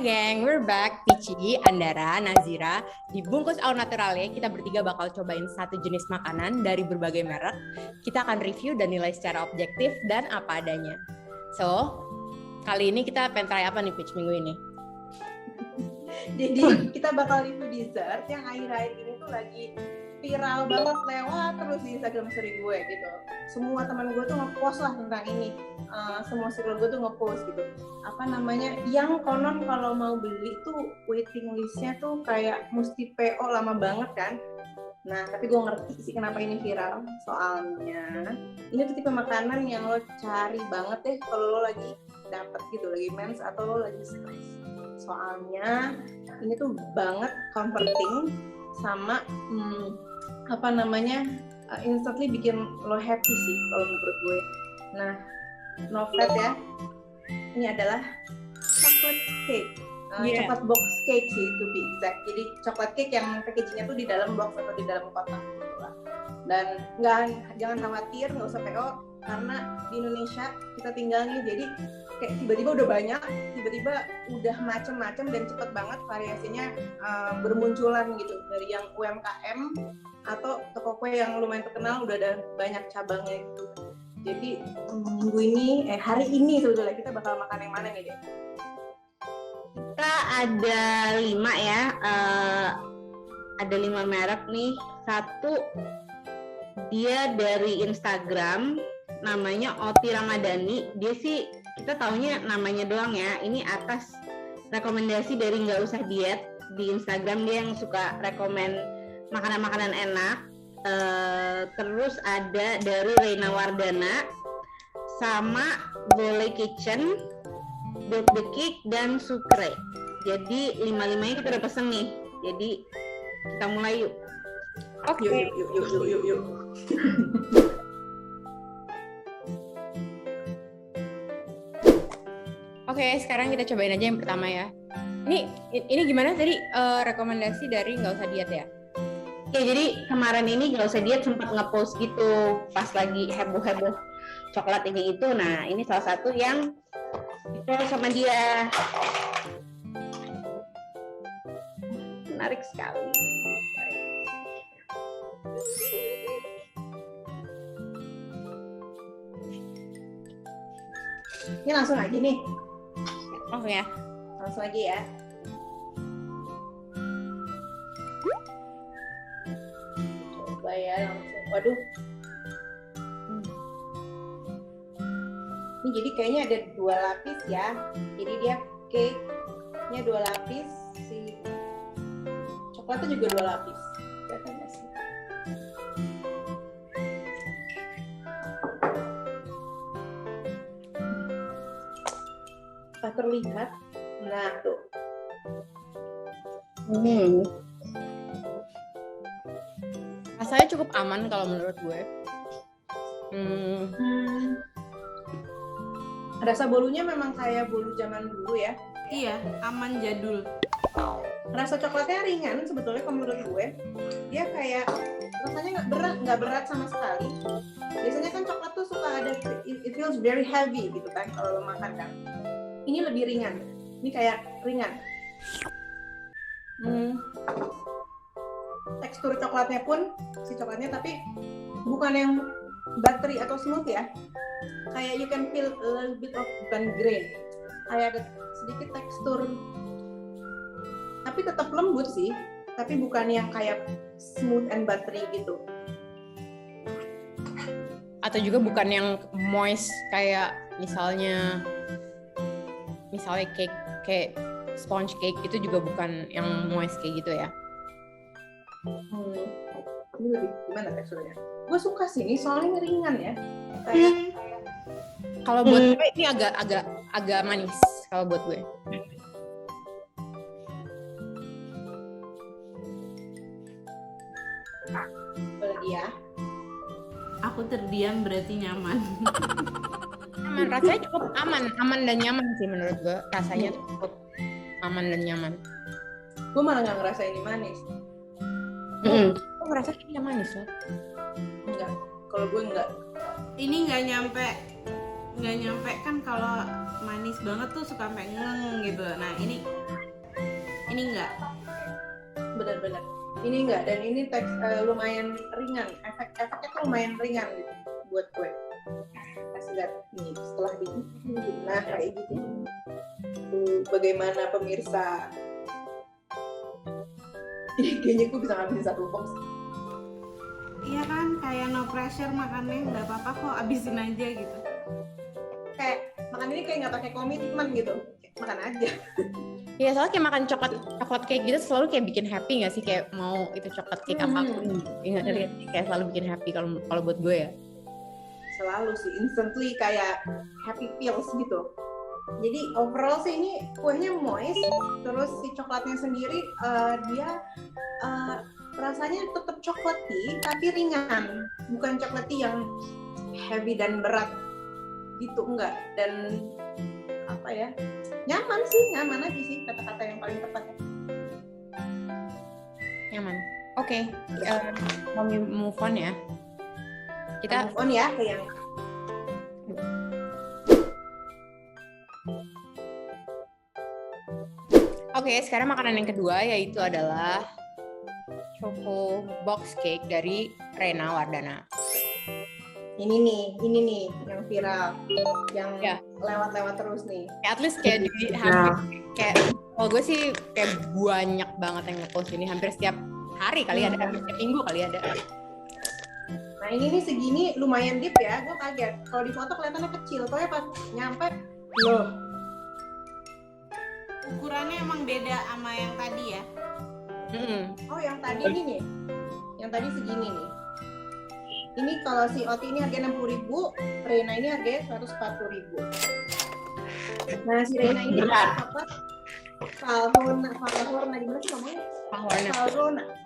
geng, we're back. Pici, Andara, Nazira. Di Bungkus Au Naturale, kita bertiga bakal cobain satu jenis makanan dari berbagai merek. Kita akan review dan nilai secara objektif dan apa adanya. So, kali ini kita pengen try apa nih, Pici, minggu ini? Jadi kita bakal review dessert yang akhir-akhir ini tuh lagi viral banget, lewat terus di Instagram story gue gitu. Semua teman gue tuh nge-post lah tentang ini. Semua circle gue tuh nge-post gitu. Apa namanya? Yang konon kalau mau beli tuh waiting listnya tuh kayak mesti PO lama banget kan. Nah, tapi gue ngerti sih kenapa ini viral. Soalnya ini tuh tipe makanan yang lo cari banget deh kalau lo lagi dapet gitu, lagi mens atau lo lagi stress. Soalnya ini tuh banget comforting sama instantly bikin lo happy sih kalau menurut gue. Nah, no fat ya. Ini adalah chocolate cake. Chocolate box cake sih to be exact. Jadi chocolate cake yang packagingnya tuh di dalam box atau di dalam kotak gitu lah. Dan jangan khawatir, nggak usah PO karena di Indonesia kita tinggalnya jadi kayak tiba-tiba udah banyak, tiba-tiba udah macem-macem dan cepet banget variasinya bermunculan gitu dari yang UMKM atau toko kue yang lumayan terkenal udah ada banyak cabangnya gitu. Jadi hari ini sebetulnya kita bakal makan yang mana nih deh? Kita ada 5 ya, ada 5 merek nih. Satu dia dari Instagram, namanya Oti Ramadhani. Dia sih kita taunya namanya doang ya. Ini atas rekomendasi dari Nggak Usah Diet di Instagram, dia yang suka rekomen makanan-makanan enak. Terus ada dari Reina Wardana sama Boleh Kitchen, Build the Cake, dan Sukre. Jadi 5-5-nya kita udah pesen nih. Jadi kita mulai yuk. Oke. Yuk. Oke, sekarang kita cobain aja yang pertama ya. Ini gimana tadi rekomendasi dari Nggak Usah Diet ya? Oke, jadi kemarin ini Nggak Usah Diet sempat nge-post gitu pas lagi heboh-heboh coklat ini itu. Nah, ini salah satu yang dipost sama dia. Menarik sekali. Ini langsung aja nih. Langsung ya? Langsung aja ya. Coba ya langsung. Waduh. Ini jadi kayaknya ada 2 lapis ya. Jadi dia cake-nya 2 lapis, si coklatnya juga 2 lapis. Kelihatan nggak sih? Tak terlihat. Nah tuh. Rasanya cukup aman kalau menurut gue. Rasa bolunya memang kayak bolu zaman dulu ya. Iya, aman jadul. Rasa coklatnya ringan sebetulnya kalau menurut gue. Dia kayak rasanya nggak berat sama sekali. Biasanya kan coklat tuh suka ada it feels very heavy gitu kan kalau lo makan kan. Ini lebih ringan. Ini kayak ringan. Tekstur coklatnya pun si coklatnya tapi bukan yang buttery atau smooth ya. Kayak you can feel a little bit of bukan grain. Kayak ada sedikit tekstur. Tapi tetap lembut sih. Tapi bukan yang kayak smooth and buttery gitu. Atau juga bukan yang moist kayak misalnya kayak sponge cake itu juga bukan yang moist kayak gitu ya. Ini lebih gimana teksturnya? Gue suka sih ini soalnya ringan ya. Kayak kalau buat gue ini agak manis kalau buat gue. apalagi ya. Aku terdiam berarti nyaman. Aman, rasanya cukup aman dan nyaman sih menurut gue. Rasanya tuh cukup aman dan nyaman. Gue malah nggak ngerasa ini manis. Gue ngerasa ini manis loh. Enggak, kalau gue enggak. Ini nggak nyampe kan kalau manis banget tuh suka pengen gitu. Nah ini Ini enggak. Benar-benar. Ini enggak, dan ini teks lumayan ringan. Efeknya tuh lumayan ringan gitu buat gue. Kasih lihat nih setelah nah kayak gitu. Tuh, bagaimana pemirsa? Kayaknya gue bisa ngabisin satu box. Iya kan, kayak no pressure makannya, nggak apa-apa kok, abisin aja gitu. Kayak makan ini kayak nggak pakai komitmen gitu, kayak makan aja. Iya, soalnya kayak makan coklat cake gitu selalu kayak bikin happy nggak sih, kayak mau itu coklat cake apapun, ingat kayak selalu bikin happy kalau buat gue ya. Selalu sih, instantly kayak happy feels gitu. Jadi overall sih ini kuenya moist, terus si coklatnya sendiri dia rasanya tetap coklati tapi ringan, bukan coklati yang heavy dan berat gitu, enggak. Dan apa ya, nyaman aja sih kata-kata yang paling tepat. Nyaman. Oke, mau move on ya. Kita move on ya ke yang Oke, sekarang makanan yang kedua yaitu adalah Choco Box Cake dari Rena Wardana. ini nih yang viral, yang Ya. lewat terus nih. At least kayak hampir kayak kalau gue sih kayak banyak banget yang ngepost ini, hampir setiap hari kali ada, hampir setiap minggu kali ada. Nah ini nih segini lumayan deep ya, gue kaget. Kalau di foto kelihatannya kecil, soalnya pas nyampe loh. Ukurannya emang beda sama yang tadi ya. Oh yang tadi ini nih, yang tadi segini nih. Ini kalau si Oti ini harganya 60.000, Rena ini harganya 140.000. Nah si Rena ini dapat Falhorna gimana sih ngomongnya?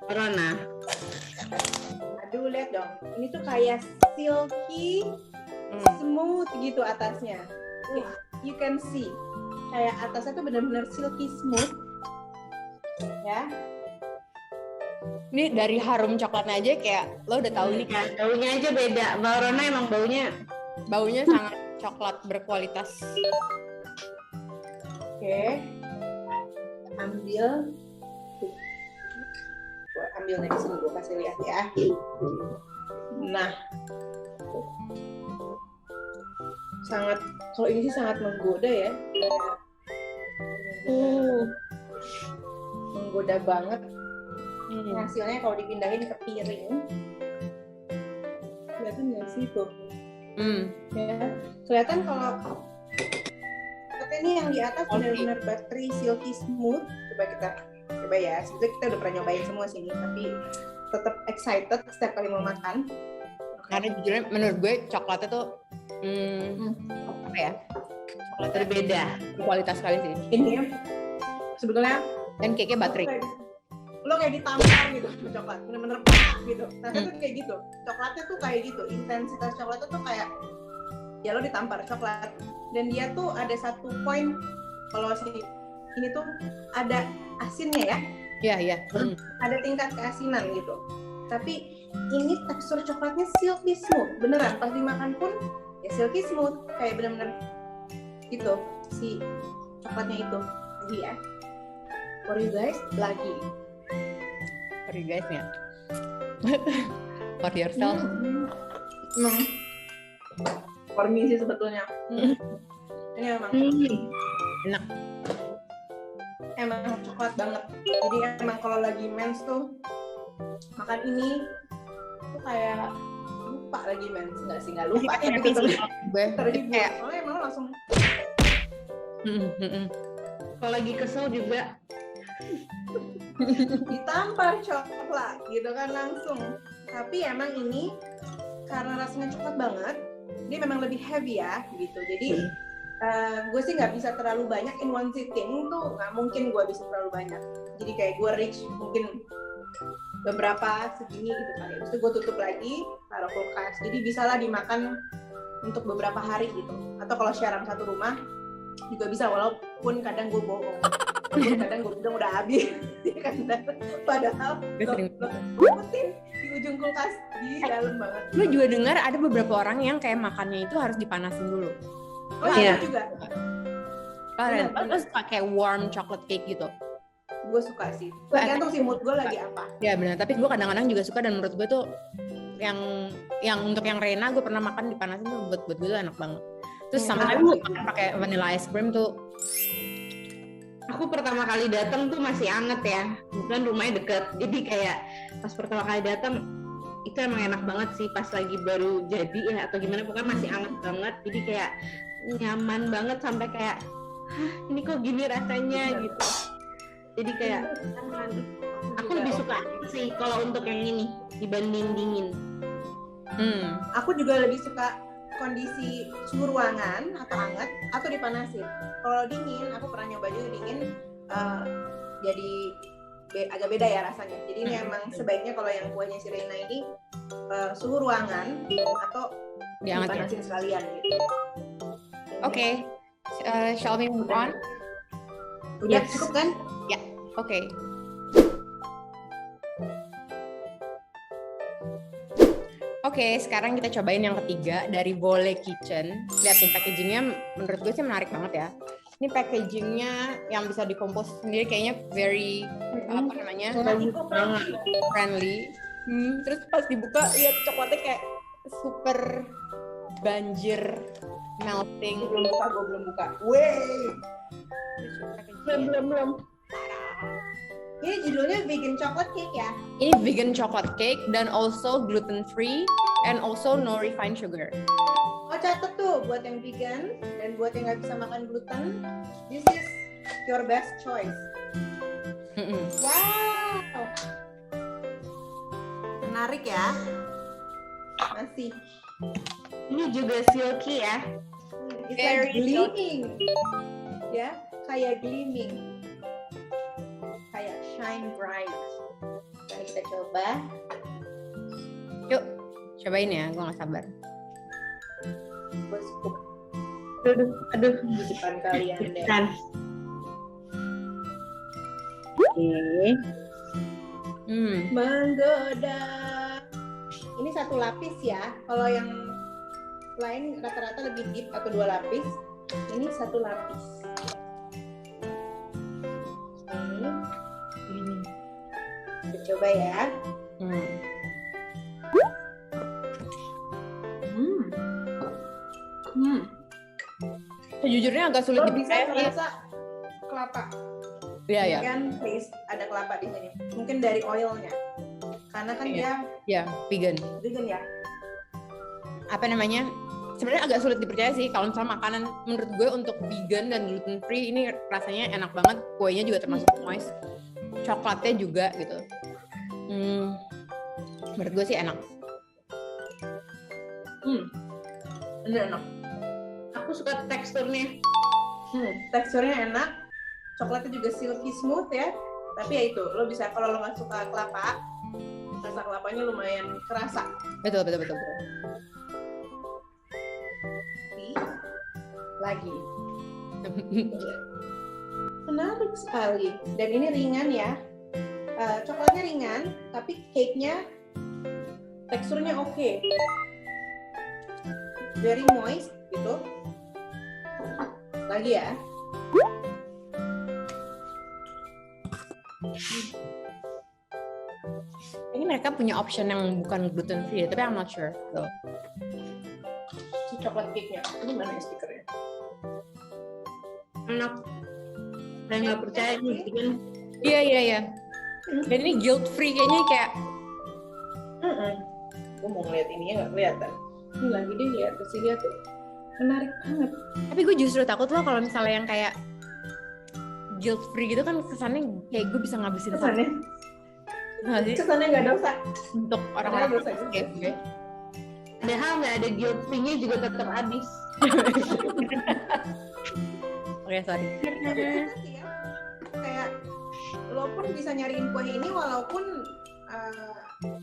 Corona. Aduh lihat dong, ini tuh kayak silky, smooth gitu atasnya. You can see, kayak atasnya tuh benar-benar silky smooth, ya. Ini dari harum coklatnya aja kayak lo udah tahu nih kan. Baunya aja beda. Corona emang Baunya sangat coklat berkualitas. Oke. Ambil. Gue ambil dari sini, gue kasih lihat ya. Nah. Sangat, kalau ini sih sangat menggoda ya. Menggoda banget. Hasilnya kalau dipindahin ke piring, kelihatan nggak sih tuh? Ya, kelihatan kalau ini yang di atas benar-benar buttery, silky smooth. Coba ya. Sebetulnya kita udah pernah nyobain semua sini, tapi tetap excited setiap kali mau makan. Karena jujurnya menurut gue coklatnya tuh apa ya? Coklatnya berbeda. Kualitas sekali sih. Ini sebetulnya dan cake-nya buttery. Lo kayak ditampar gitu coklat, bener-bener pak gitu. Rasanya tuh kayak gitu, coklatnya tuh kayak gitu, intensitas coklatnya tuh kayak ya lo ditampar coklat. Dan dia tuh ada satu poin, kalau si ini tuh ada asinnya ya. Iya. Ada tingkat keasinan gitu. Tapi ini tekstur coklatnya silky smooth, beneran pas dimakan pun ya silky smooth, kayak bener-bener gitu si coklatnya itu. Lagi ya, for you guys lagi. For you guys ya. For yourself. For me sih sebetulnya. Ini emang enak. Emang coklat banget. Jadi emang kalau lagi mens tuh makan ini tuh kayak lupa lagi mens, nggak lupa ya gitu. Terhibur. Soalnya emang langsung. Kalau lagi kesel juga ditampar coklat gitu kan langsung. Tapi emang ini karena rasanya coklat banget, dia memang lebih heavy ya gitu. Jadi gue sih nggak bisa terlalu banyak in one sitting tuh, nggak mungkin gue bisa terlalu banyak. Jadi kayak gue reach mungkin beberapa segini gitu kali. Terus gue tutup lagi, taruh kulkas. Jadi bisalah dimakan untuk beberapa hari gitu. Atau kalau sharing satu rumah juga bisa, walaupun kadang gue bohong. Kadang gue bilang udah habis, padahal ngikutin di ujung kulkas di dalam banget. Lu juga dengar ada beberapa orang yang kayak makannya itu harus dipanasin dulu. Oh iya juga. Terus pakai warm chocolate cake gitu. gue suka sih. Tergantung sih mood gue lagi apa. Ya benar, tapi gue kadang-kadang juga suka, dan menurut gue tuh yang untuk yang Rena gue pernah makan dipanasin tuh buat gue tuh enak banget. Terus sometimes gue makan pakai vanilla ice cream tuh. Aku pertama kali datang tuh masih anget ya, bukan rumahnya deket, jadi kayak pas pertama kali datang itu emang enak banget sih, pas lagi baru jadi ya atau gimana, pokoknya masih anget banget, jadi kayak nyaman banget sampai kayak, hah ini kok gini rasanya gitu, jadi kayak nyaman. Aku lebih suka sih kalau untuk yang ini dibanding dingin. Aku juga lebih suka kondisi suhu ruangan atau hangat atau dipanasin. Kalau dingin, aku pernah nyoba juga dingin, jadi agak beda ya rasanya. Jadi ini emang sebaiknya kalau yang kuahnya si Reina ini suhu ruangan atau dipanasin sekalian gitu. Oke, shall we move on? Udah cukup kan? Ya, oke. Oke, sekarang kita cobain yang ketiga dari Bole Kitchen. Lihat nih packagingnya, menurut gue sih menarik banget ya. Ini packagingnya yang bisa dikompos sendiri, kayaknya very apa namanya, friendly. Terus pas dibuka, lihat coklatnya kayak super banjir melting. Belum buka. Wey. Belum. Ini judulnya vegan chocolate cake ya? Ini vegan chocolate cake dan also gluten free and also no refined sugar. Oh catat tuh buat yang vegan dan buat yang nggak bisa makan gluten, this is your best choice. Wow, Menarik ya. masih. Ini juga silky ya. It's Very like gleaming, ya, kayak gleaming, kayak shine bright. Mari kita coba. Yuk, cobain ya, gue gak sabar. Gue scoop Aduh. di depan kalian deh. Oke. Menggoda. Ini satu lapis ya. Kalau yang lain rata-rata lebih deep atau 2 lapis. Ini satu lapis. Ini. Kita coba ya. Sejujurnya agak sulit Lo bisa dipercaya sih. merasa kelapa. Iya, iya. Kan taste ada kelapa di sini. Mungkin dari oilnya. Karena kan dia Ya, vegan. vegan ya. Apa namanya? Sebenarnya agak sulit dipercaya sih kalau misalnya makanan menurut gue untuk vegan dan gluten free ini rasanya enak banget. Kuenya juga termasuk moist. Coklatnya juga gitu. Menurut gue sih enak. Ini enak. Aku suka teksturnya. Teksturnya enak. Coklatnya juga silky smooth ya. Tapi ya itu, lo bisa kalau lo nggak suka kelapa, rasa kelapanya lumayan kerasa. Betul. Lagi. Menarik sekali. Dan ini ringan ya. Coklatnya ringan, tapi cake-nya teksturnya oke. Very moist gitu. Lagi ya. Ini mereka punya option yang bukan gluten free, tapi I'm not sure. So. Si coklat cake-nya. Ini mana ya stikernya? Enak. Saya nggak percaya nih bikin. Iya. Dan ini guilt free kayaknya kayak. Gue mau ngeliat ini ya nggak kelihatan. Ini lagi deh lihat ke sini tuh. Menarik banget. Tapi gue justru takut loh kalau misalnya yang kayak guilt free gitu kan kesannya kayak gue bisa ngabisin Kesannya? nggak sih Kesannya nggak dosa. untuk orang-orang Dosa juga. kayak gue. Padahal nggak ada guilt free-nya juga tetap habis. Oke, sorry. Ya. Kayak lo pun bisa nyariin kue ini walaupun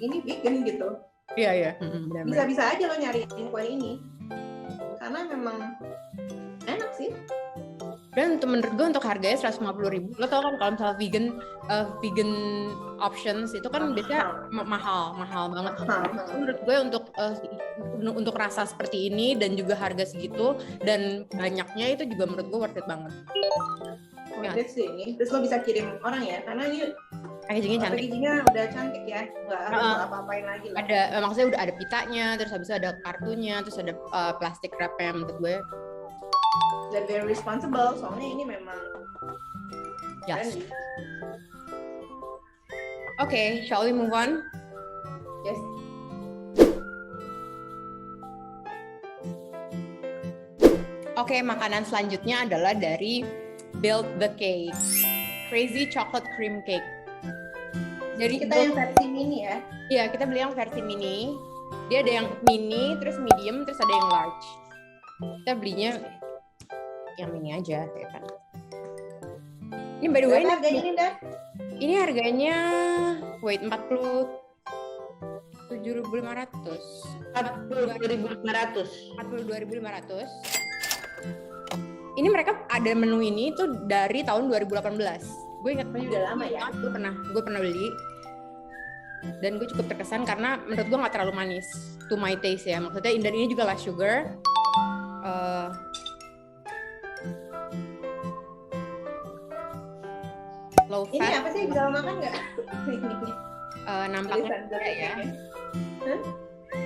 ini vegan gitu. Iya. Benar-benar. Bisa-bisa aja lo nyariin kue ini. Karena memang enak sih. Dan menurut gue untuk harganya 150.000. Lo tau kan kalau misalnya vegan options itu kan biasanya mahal banget. Menurut gue untuk rasa seperti ini dan juga harga segitu dan banyaknya itu juga menurut gue worth it banget. That's ini. Terus lo bisa kirim orang ya, karena ini Packagingnya cantik. packagingnya udah cantik ya, nggak harus lo apa-apain lagi lah. Ada, maksudnya udah ada pitanya, terus habis itu ada kartunya, terus ada plastik wrap-nya menurut gue. Dan very responsible, soalnya ini memang Yes. trendy. Okay, shall we move on? Yes. Oke, makanan selanjutnya adalah dari Build the Cake. Crazy Chocolate Cream Cake. Jadi Kita yang versi mini ya. Iya, kita beli yang versi mini. Dia ada yang mini, terus medium, terus ada yang large. Kita belinya yang mini aja, ya kan. Ini by the way, Berapa harganya ini, Dah? ini harganya wait 47.500. 42.500. 42.500. Ini mereka ada menu ini tuh dari tahun 2018. Gue ingat banget, Udah lama ya? Gue pernah beli. Dan gue cukup terkesan karena menurut gue nggak terlalu manis to my taste ya. Maksudnya dan ini juga less sugar. Low Ini fat. apa sih, bisa lo makan nggak? Nampaknya Tulisan enggak ya. Hah?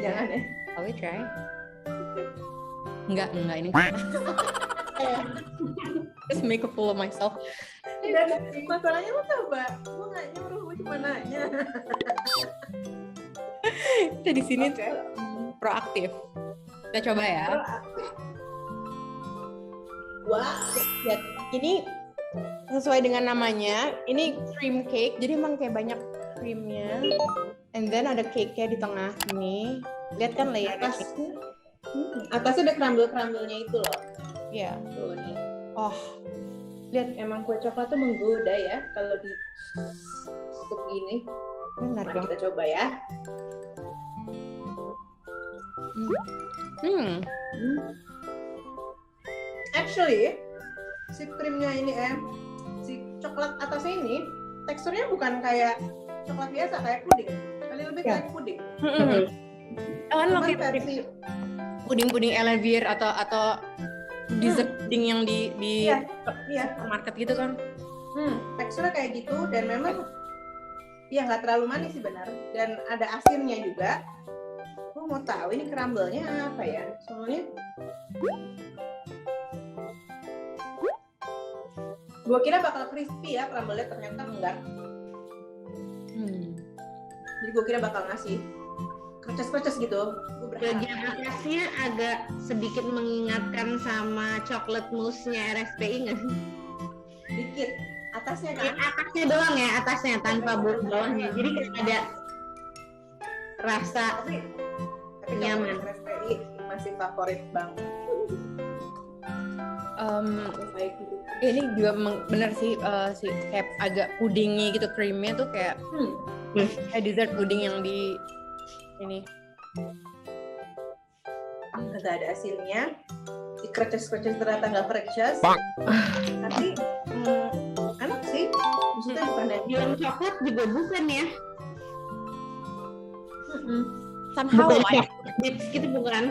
Jangan ya. Shall we try? Enggak ini. Just make a fool of myself. Dan masalahnya lo coba, gue nggak nyuruh, gue cuma nanya. Kita di sini Oke. tuh proaktif. Kita coba ya. Wah, Lihat, ini sesuai dengan namanya, ini cream cake, jadi emang kayak banyak creamnya. And then ada cake-nya di tengah sini. Lihat kan layernya? atasnya ada crumble-crumble-nya itu loh. Iya. Tuh nih. Oh, Lihat, emang kue coklat tuh menggoda ya kalau di scoop gini. benar Mari dong. kita coba ya. Actually, si krimnya ini si coklat atasnya ini teksturnya bukan kayak coklat biasa, kayak puding. Lebih Ya. kayak puding. Kan lo Cuman kayak versi puding-puding Elevir atau dessert puding yang di Iya, iya. market gitu kan. Teksturnya kayak gitu dan memang ya nggak terlalu manis sih, benar, dan ada asinnya juga. Gue mau tahu ini crumble-nya apa ya, soalnya gue kira bakal crispy ya crumble-nya, ternyata enggak. Jadi gue kira bakal ngasih kerces-kerces gitu. Gue berharap. Bagian atasnya agak sedikit mengingatkan sama coklat mousse-nya RSPI nggak sih? Dikit atasnya Ya, kan. atasnya doang ya, atasnya tanpa bawahnya. Jadi kayak ada rasa Tapi nyaman. kalau RSPI masih favorit banget. Baik gitu. Ini juga bener sih si kayak agak pudingy gitu, creamnya tuh kayak kayak dessert puding yang di ini. Agak ada asinnya, di kerces-kerces ternyata nggak kerces, tapi enak sih, maksudnya bukan yang bilang coklat juga bukan ya? Somehow Bukan like coklat chips gitu bukan?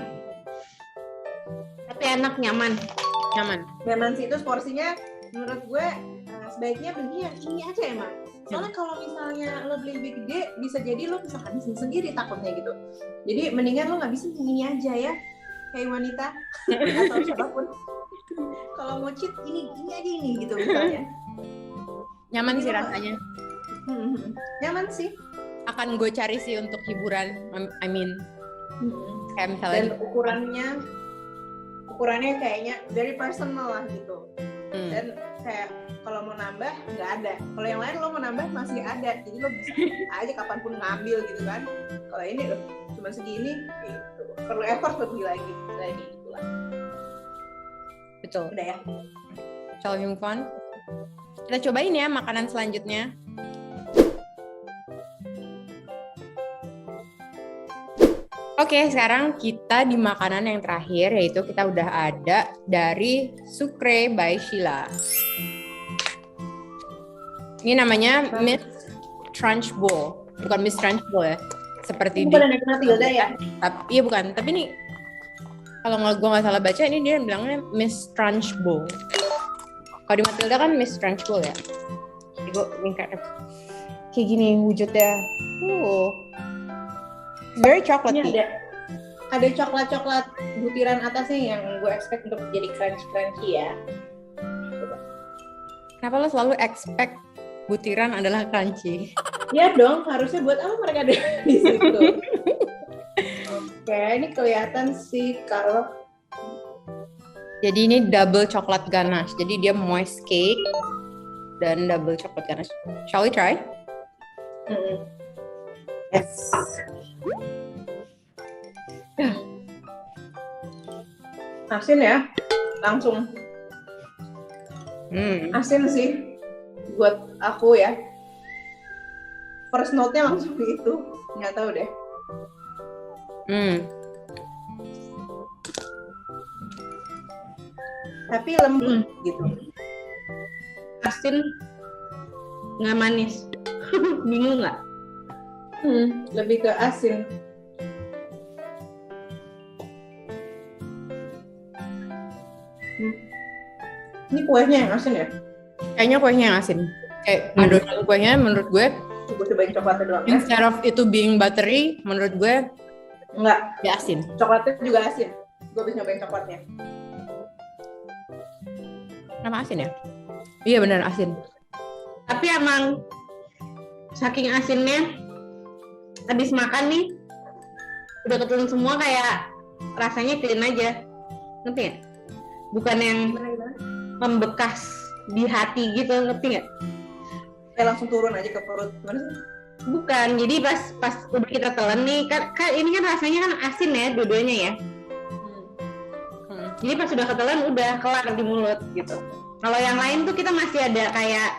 Tapi enak, nyaman. nyaman. nyaman sih. Itu porsinya menurut gue sebaiknya beli yang ini aja emang. Soalnya kalau misalnya lo beli lebih gede, bisa jadi lo bisa habisin sendiri takutnya gitu. Jadi mendingan lo ngabisin yang ini aja ya, kayak wanita atau siapapun. Kalau mau cheat ini aja ini gitu misalnya. Nyaman sih rasanya. Nyaman sih. Akan gue cari sih untuk hiburan. I mean kayak misalnya Dan ukurannya kayaknya very personal lah gitu. Dan kayak kalau mau nambah nggak ada, kalau yang lain lo mau nambah masih ada, jadi lo bisa aja kapanpun ngambil gitu kan. Kalau ini loh cuma segini gitu, perlu effort lebih lagi gitu lah. betul. Udah ya. Shall we move on? Kita cobain ya makanan selanjutnya. Oke, sekarang kita di makanan yang terakhir, yaitu kita udah ada dari Sucre by Sheila. Ini namanya Miss Trunch Bowl, bukan Miss Trunch Bowl ya, seperti Bukan ada kena tilde ya? Iya bukan, tapi ini kalau gue nggak salah baca ini dia bilangnya Miss Trunch Bowl. Kalau di Matilda kan Miss French School ya. Jadi gue kayak gini wujudnya. Very chocolatey. Ini ada coklat butiran atasnya yang gue expect untuk jadi crunchy ya. Kenapa lo selalu expect butiran adalah crunchy? Ya dong, harusnya buat apa mereka ada di situ. Oke, ini kelihatan sih kalau jadi ini double chocolate ganache. Jadi dia moist cake dan double chocolate ganache. Shall we try? Yes. Asin ya, langsung asin sih buat aku ya. First note-nya langsung itu, nggak tahu deh. Tapi lembut gitu. Asin nggak manis. Bingung nggak? Lebih ke asin. Ini kuahnya yang asin ya? Kayaknya kuahnya yang asin. Kayak adonan kuahnya menurut gue, Gue cobain coklatnya doang ya. instead of itu being buttery, menurut gue Enggak, dia asin. coklatnya juga asin. Gue bisa nyobain coklatnya. Kenapa asin ya? Iya benar asin. Tapi emang saking asinnya, habis makan nih udah ketelan semua kayak rasanya clean aja, ngerti nggak? Bukan yang membekas di hati gitu, ngerti nggak? Kayak langsung turun aja ke perut. Gimana sih? Bukan, jadi pas udah kita telan nih kan ini kan rasanya kan asin ya dua-duanya ya. Jadi pas sudah ketelan udah kelar di mulut gitu. Kalau yang lain tuh kita masih ada kayak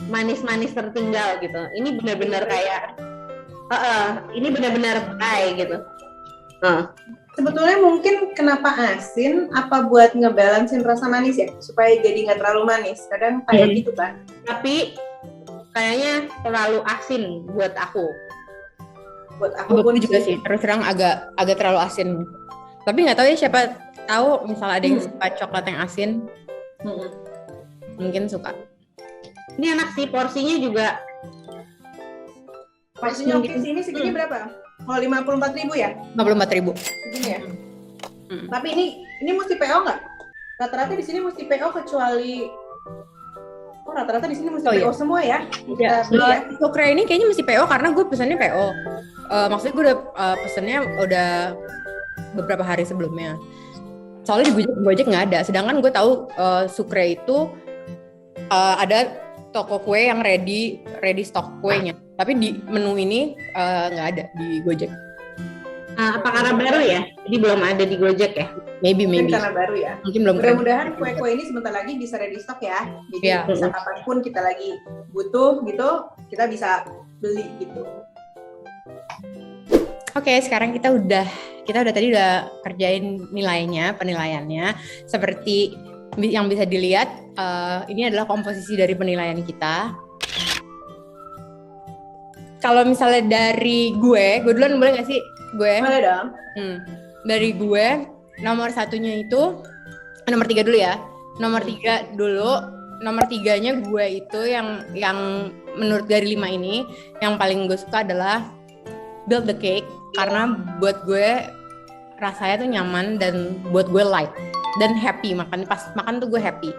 manis-manis tertinggal gitu. Ini benar-benar kayak ini benar-benar pie gitu. Sebetulnya mungkin kenapa asin, apa buat ngebalansin rasa manis ya, supaya jadi nggak terlalu manis. Kadang kayak gitu kan. Tapi kayaknya terlalu asin buat aku. Buat aku pun juga sih. Terus terang agak terlalu asin. Tapi nggak tahu ya, siapa tahu misalnya ada yang suka coklat yang asin, mungkin suka. Ini enak sih, porsinya juga. Porsinya oke sih, ini segini berapa? Oh, 54.000 ya? 54.000. Segini ya? Tapi ini mesti PO nggak? Rata-rata di sini mesti PO kecuali rata-rata di sini mesti PO semua ya? Ya, Beli ya? Sukre ini kayaknya mesti PO karena gue pesannya PO. Maksudnya gue udah pesannya udah beberapa hari sebelumnya. Soalnya di Gojek nggak ada. Sedangkan gue tahu Sukre itu ada toko kue yang ready stock kuenya. Tapi di menu ini nggak ada di Gojek. Apa karena baru ya? Jadi belum ada di Gojek ya? Maybe. Mungkin karena baru ya. Mungkin belum. Mudah-mudahan kue-kue ini sebentar lagi bisa ready stock ya. Jadi bisa kapanpun kita lagi butuh gitu, kita bisa beli gitu. Oke, sekarang kita tadi udah kerjain penilaiannya. Seperti yang bisa dilihat, ini adalah komposisi dari penilaian kita. Kalau misalnya dari gue duluan boleh nggak sih? Boleh dong. Dari gue, nomor 1-nya itu, nomor 3 dulu ya. Nomor 3 dulu, nomor 3-nya gue itu yang menurut dari 5 ini, yang paling gue suka adalah Build the Cake. Karena buat gue rasanya tuh nyaman dan buat gue light dan happy, pas makan tuh gue happy.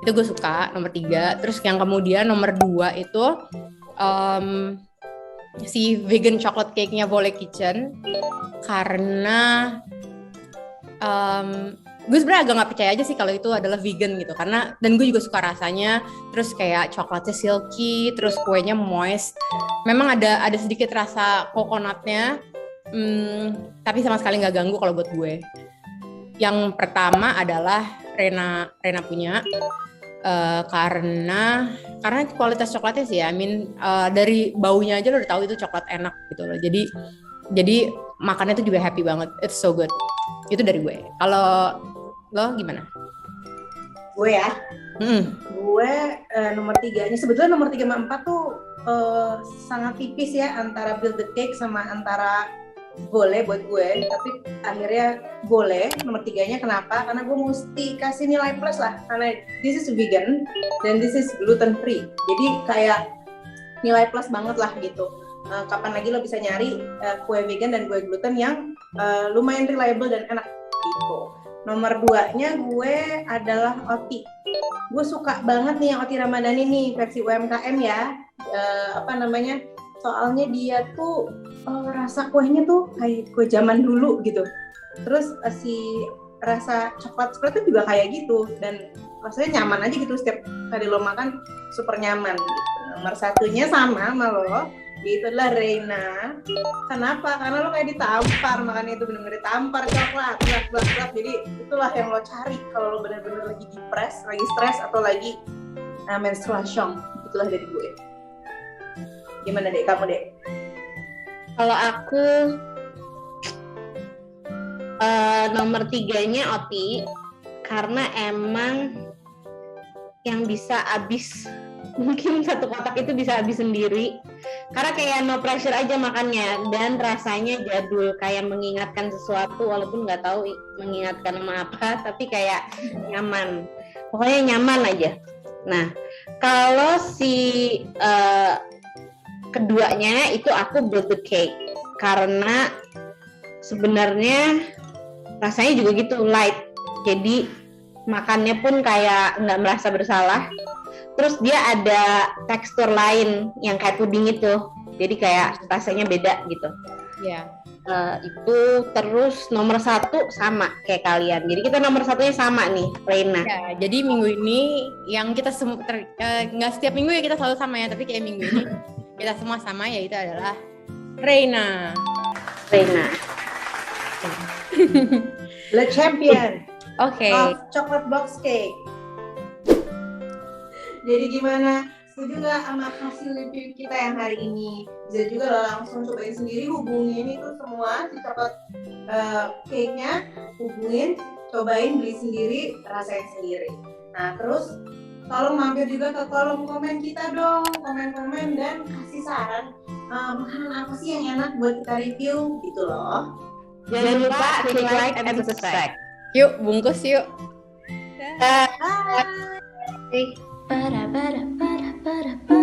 Itu gue suka, nomor 3. Terus yang kemudian nomor 2 itu si vegan chocolate cake-nya Vole Kitchen, karena gue sebenarnya agak nggak percaya aja sih kalau itu adalah vegan gitu, karena dan gue juga suka rasanya. Terus kayak coklatnya silky, terus kuenya moist. Memang ada sedikit rasa coconutnya, tapi sama sekali nggak ganggu kalau buat gue. Yang pertama adalah Rena punya. Karena kualitas coklatnya sih ya, dari baunya aja lo udah tahu itu coklat enak gitu loh. Jadi makannya tuh juga happy banget. It's so good. Itu dari gue. Kalau lo gimana? Gue ya. Gue nomor 3-nya sebetulnya nomor 3 sama 4 tuh sangat tipis ya, antara Build the Cake sama antara boleh buat gue, tapi akhirnya boleh. Nomor 3-nya kenapa? Karena gue mesti kasih nilai plus lah, karena this is vegan dan this is gluten free. Jadi kayak nilai plus banget lah gitu. Kapan lagi lo bisa nyari kue vegan dan kue gluten yang lumayan reliable dan enak gitu. Nomor 2-nya gue adalah OTI. Gue suka banget nih yang OTI Ramadhani nih versi UMKM ya. Soalnya dia tuh rasa kuenya tuh kayak kue zaman dulu gitu. Terus si rasa coklat spread juga kayak gitu dan rasanya nyaman aja gitu, setiap kali lo makan super nyaman gitu. Nomor 1-nya sama lo, itu adalah Reina. Kenapa? Karena lo kayak ditampar, makanya itu benar-benar ditampar coklat, blak. Jadi itulah yang lo cari kalau lo benar-benar lagi depres, lagi stres atau lagi menstruation. Itulah dari gue. Gimana Dek? Kamu Dek? Kalau aku nomor 3-nya OTI, karena emang yang bisa habis, mungkin satu kotak itu bisa habis sendiri, karena kayak no pressure aja makannya dan rasanya jadul, kayak mengingatkan sesuatu walaupun nggak tahu mengingatkan sama apa, tapi kayak nyaman, pokoknya nyaman aja. Nah kalau si keduanya itu aku birthday cake, karena sebenarnya rasanya juga gitu light, jadi makannya pun kayak nggak merasa bersalah. Terus dia ada tekstur lain yang kayak puding itu, jadi kayak rasanya beda gitu. Iya. Itu terus nomor 1 sama kayak kalian, jadi kita nomor 1-nya sama nih, Reina. Ya, jadi minggu ini yang kita nggak setiap minggu ya kita selalu sama ya, tapi kayak minggu ini kita semua sama, yaitu adalah Reina. The champion Oke. of chocolate box cake. Jadi gimana? Setuju nggak sama hasil review kita yang hari ini? Bisa juga lo langsung cobain sendiri, hubungin itu semua si coklat cake-nya, hubungin, cobain, beli sendiri, rasain sendiri. Nah terus tolong mampir juga ke kolom komen kita dong, komen-komen dan kasih saran makanan apa sih yang enak buat kita review gitu loh. Jangan lupa klik like and subscribe. Yuk, bungkus yuk. Bye. Bye.